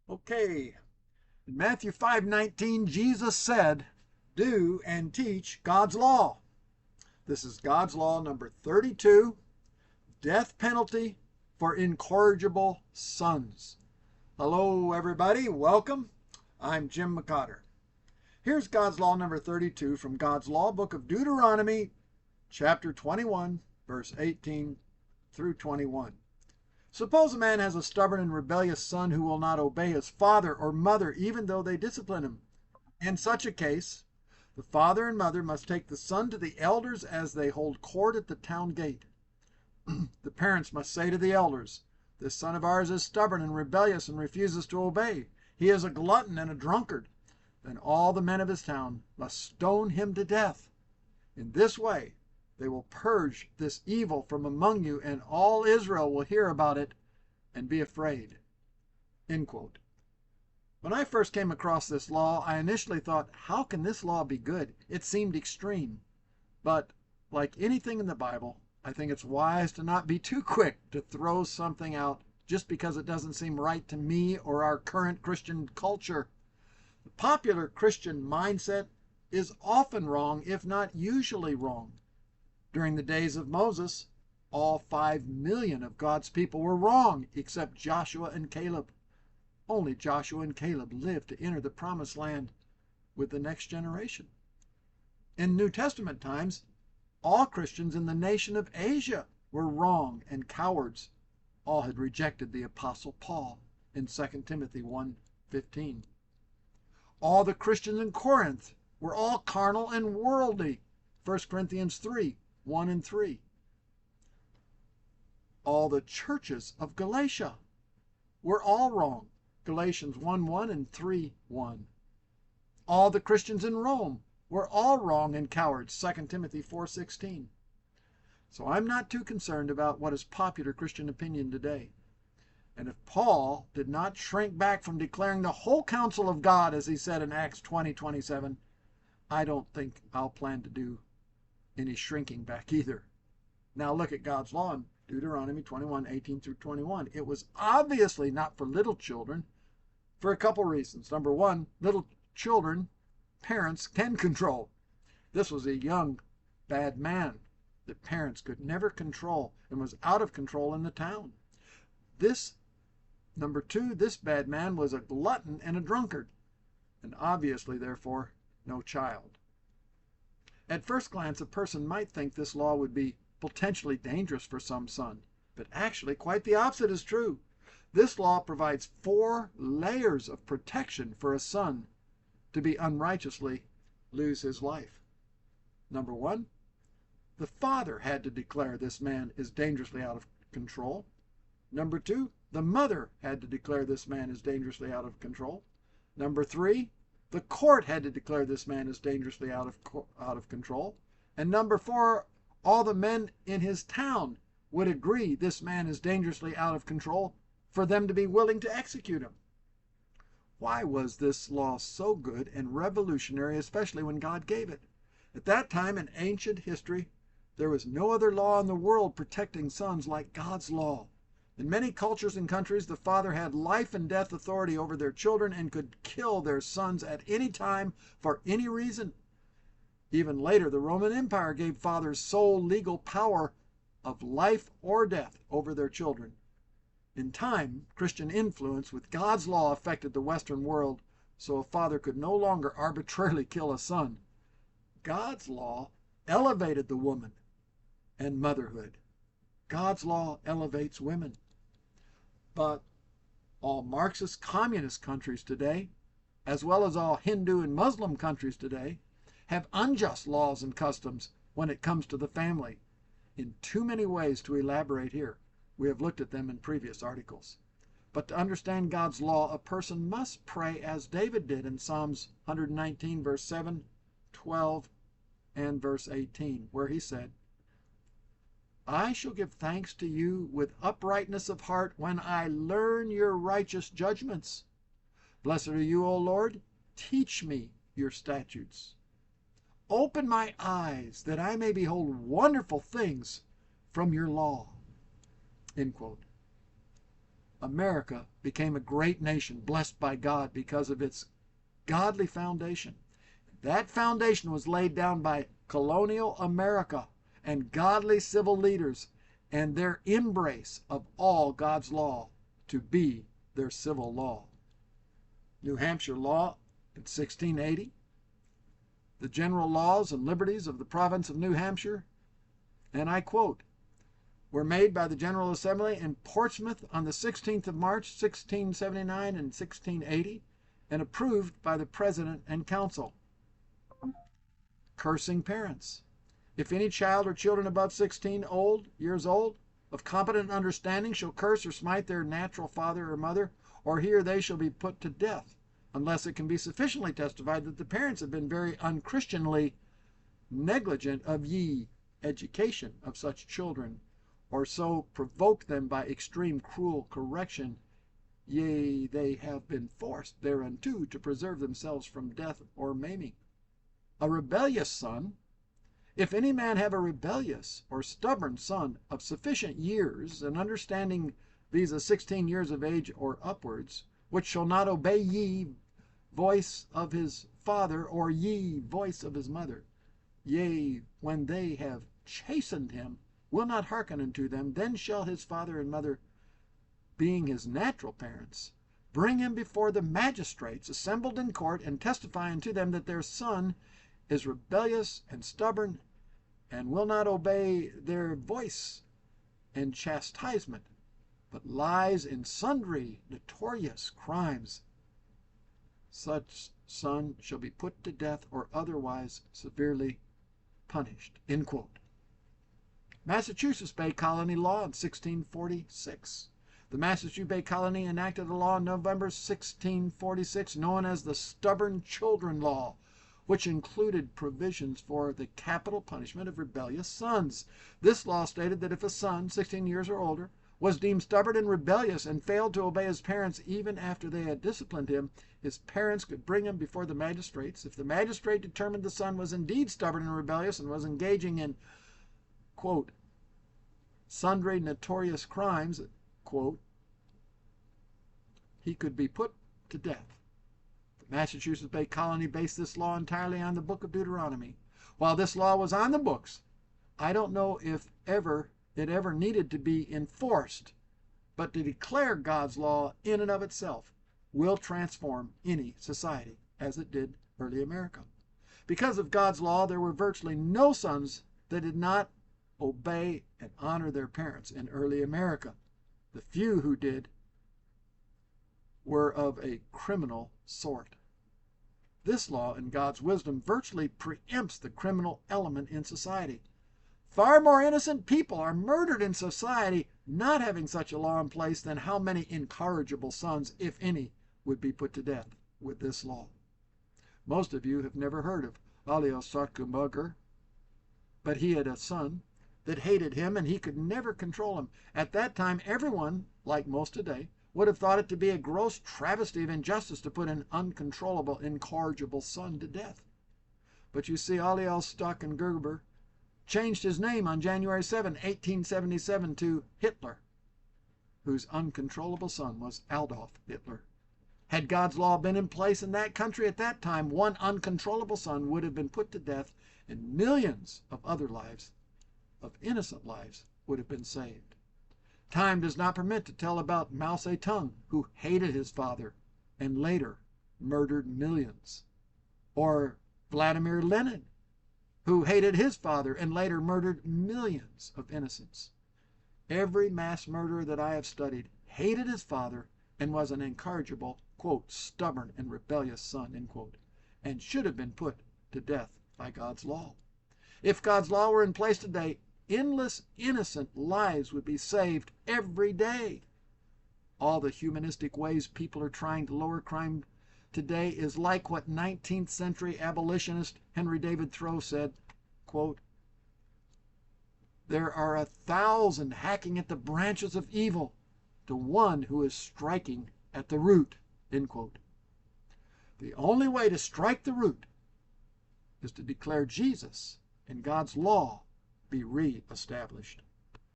Okay, in Matthew 5:19, Jesus said, do and teach God's law. This is God's law number 32, death penalty for incorrigible sons. Hello, everybody. Welcome. I'm Jim McCotter. Here's God's law number 32 from God's Law, book of Deuteronomy, chapter 21, verse 18 through 21. Suppose a man has a stubborn and rebellious son who will not obey his father or mother even though they discipline him. In such a case, the father and mother must take the son to the elders as they hold court at the town gate. The parents must say to the elders, "This son of ours is stubborn and rebellious and refuses to obey. He is a glutton and a drunkard." Then all the men of his town must stone him to death. In this way, they will purge this evil from among you, and all Israel will hear about it and be afraid. End quote. When I first came across this law, I initially thought, how can this law be good? It seemed extreme. But like anything in the Bible, I think it's wise to not be too quick to throw something out just because it doesn't seem right to me or our current Christian culture. The popular Christian mindset is often wrong, if not usually wrong. During the days of Moses, all 5 million of God's people were wrong except Joshua and Caleb. Only Joshua and Caleb lived to enter the promised land with the next generation. In New Testament times, all Christians in the nation of Asia were wrong and cowards. All had rejected the Apostle Paul in 2 Timothy 1:15. All the Christians in Corinth were all carnal and worldly. 1 Corinthians 3:1 and 3. All the churches of Galatia were all wrong. Galatians 1:1 and 3:1. All the Christians in Rome were all wrong and cowards. 2 Timothy 4:16. So I'm not too concerned about what is popular Christian opinion today. And if Paul did not shrink back from declaring the whole counsel of God, as he said in Acts 20:27, I don't think I'll plan to do any shrinking back either. Now look at God's law in Deuteronomy 21:18 through 21. It was obviously not for little children for a couple reasons. Number one, little children, parents can control. This was a young, bad man that parents could never control and was out of control in the town. Number two, this bad man was a glutton and a drunkard, and obviously, therefore, no child. At first glance, a person might think this law would be potentially dangerous for some son, but actually quite the opposite is true. This law provides 4 layers of protection for a son to be unrighteously lose his life. Number one, the father had to declare this man is dangerously out of control. Number two, the mother had to declare this man is dangerously out of control. Number three, the court had to declare this man is dangerously out of control. And number four, all the men in his town would agree this man is dangerously out of control for them to be willing to execute him. Why was this law so good and revolutionary, especially when God gave it? At that time in ancient history, there was no other law in the world protecting sons like God's law. In many cultures and countries, the father had life and death authority over their children and could kill their sons at any time for any reason. Even later, the Roman Empire gave fathers sole legal power of life or death over their children. In time, Christian influence with God's law affected the Western world, so a father could no longer arbitrarily kill a son. God's law elevated the woman and motherhood. God's law elevates women. But all Marxist communist countries today, as well as all Hindu and Muslim countries today, have unjust laws and customs when it comes to the family, in too many ways to elaborate here. We have looked at them in previous articles. But to understand God's law, a person must pray as David did in Psalms 119, verse 7, 12, and verse 18, where he said, I shall give thanks to you with uprightness of heart when I learn your righteous judgments. Blessed are you, O Lord. Teach me your statutes. Open my eyes that I may behold wonderful things from your law. End quote. America became a great nation blessed by God because of its godly foundation. That foundation was laid down by colonial America and godly civil leaders and their embrace of all God's law to be their civil law. New Hampshire law in 1680, the general laws and liberties of the province of New Hampshire, and I quote, were made by the General Assembly in Portsmouth on the 16th of March, 1679 and 1680, and approved by the President and Council. Cursing parents. If any child or children above 16 years old, of competent understanding, shall curse or smite their natural father or mother, or he or they shall be put to death, unless it can be sufficiently testified that the parents have been very unchristianly negligent of ye education of such children, or so provoke them by extreme cruel correction, yea, they have been forced thereunto to preserve themselves from death or maiming. A rebellious son. If any man have a rebellious or stubborn son of sufficient years and understanding, viz. 16 years of age or upwards, which shall not obey ye voice of his father or ye voice of his mother, yea, when they have chastened him, will not hearken unto them, then shall his father and mother, being his natural parents, bring him before the magistrates assembled in court, and testify unto them that their son is rebellious and stubborn, and will not obey their voice and chastisement, but lies in sundry notorious crimes. Such son shall be put to death or otherwise severely punished. End quote. Massachusetts Bay Colony Law in 1646. The Massachusetts Bay Colony enacted a law in November 1646 known as the Stubborn Children Law, which included provisions for the capital punishment of rebellious sons. This law stated that if a son, 16 years or older, was deemed stubborn and rebellious and failed to obey his parents even after they had disciplined him, his parents could bring him before the magistrates. If the magistrate determined the son was indeed stubborn and rebellious and was engaging in, quote, sundry notorious crimes, quote, he could be put to death. The Massachusetts Bay Colony based this law entirely on the book of Deuteronomy. While this law was on the books, I don't know if it ever needed to be enforced, but to declare God's law in and of itself will transform any society, as it did early America. Because of God's law, there were virtually no sons that did not obey and honor their parents in early America. The few who did were of a criminal sort. This law, in God's wisdom, virtually preempts the criminal element in society. Far more innocent people are murdered in society not having such a law in place than how many incorrigible sons, if any, would be put to death with this law. Most of you have never heard of Aleos Sarkumager, but he had a son that hated him and he could never control him. At that time, everyone, like most today, would have thought it to be a gross travesty of injustice to put an uncontrollable, incorrigible son to death. But you see, Aleos Sarkumager changed his name on January 7, 1877 to Hitler, whose uncontrollable son was Adolf Hitler. Had God's law been in place in that country at that time, one uncontrollable son would have been put to death and millions of other lives, of innocent lives, would have been saved. Time does not permit to tell about Mao Zedong, who hated his father and later murdered millions, or Vladimir Lenin, who hated his father and later murdered millions of innocents. Every mass murderer that I have studied hated his father and was an incorrigible, quote, stubborn and rebellious son, end quote, and should have been put to death by God's law. If God's law were in place today, endless innocent lives would be saved every day. All the humanistic ways people are trying to lower crime today is like what 19th century abolitionist Henry David Thoreau said, quote, there are 1,000 hacking at the branches of evil to one who is striking at the root, end quote. The only way to strike the root is to declare Jesus and God's law be re-established.